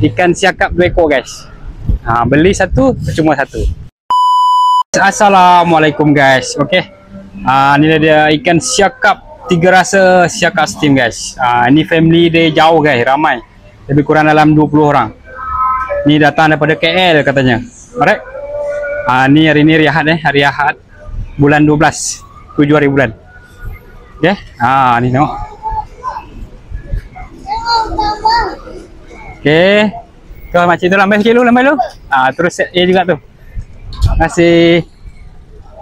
Ikan siakap 2 ekor guys. Beli satu cuma satu. Assalamualaikum guys. Okey. Ni dia ikan siakap 3 rasa siakap steam guys. Ini family dia jauh guys, ramai. Lebih kurang dalam 20 orang. Ni datang daripada KL katanya. Alright. Ni hari ni hari Ahad bulan 12, 7 hari bulan. Okey. Ni tengok. Okey. Kau macam tu lambai sikit dulu, lambai dulu. Terus set A juga tu. Terima kasih.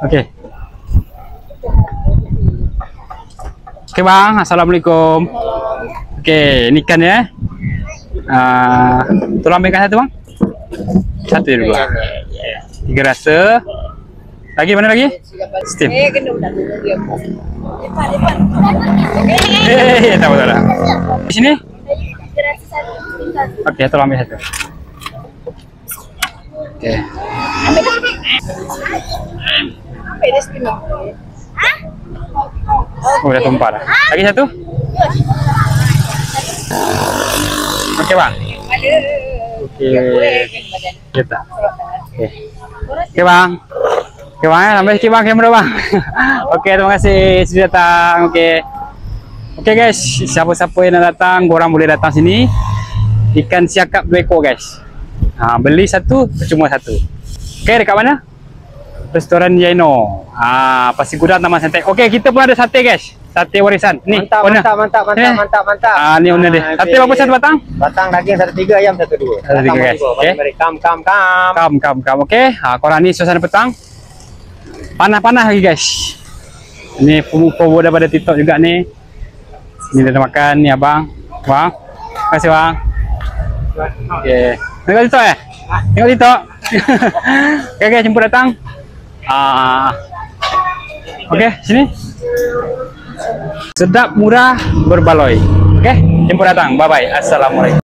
Okey. Okey bang, assalamualaikum. Okey, ni ikan ya. Tolong ambilkan satu bang. Satu dulu. 3 rasa. Lagi mana lagi? Steam. Tak apa. Di sini? Okey, tolong ambil satu. Okey. Udah tumpah dah. Lagi satu? Okey bang. Okey. Kita. Okey. Okey bang. Okey bang, sampai sikit bang kamera bang. Okey, terima kasih sudah datang. Okey. Okey guys, siapa-siapa yang nak datang, korang boleh datang sini. Ikan siakap 2 ekor guys. Beli satu cuma satu. Okey, dekat mana? Restoran Yaino. Pasir Gudang Taman Santai. Okey, kita pun ada sate guys. Sate warisan. Ni. Mantap. Ni owner dia. Sate berapa satu batang? Batang daging 1 3, ayam 1 2. 1 3 guys. Okey. Kam. Okey. Korang ni suasana petang. Panas-panas lagi guys. Ni fomo daripada TikTok juga ni. Ni dah makan ni abang. Bang. Terima kasih bang. Okey. Tengok TikTok ya? Tengok TikTok. Okey guys, jemput datang. Okey, sini. Sedap, murah, berbaloi. Okey, jemput datang. Bye bye. Assalamualaikum.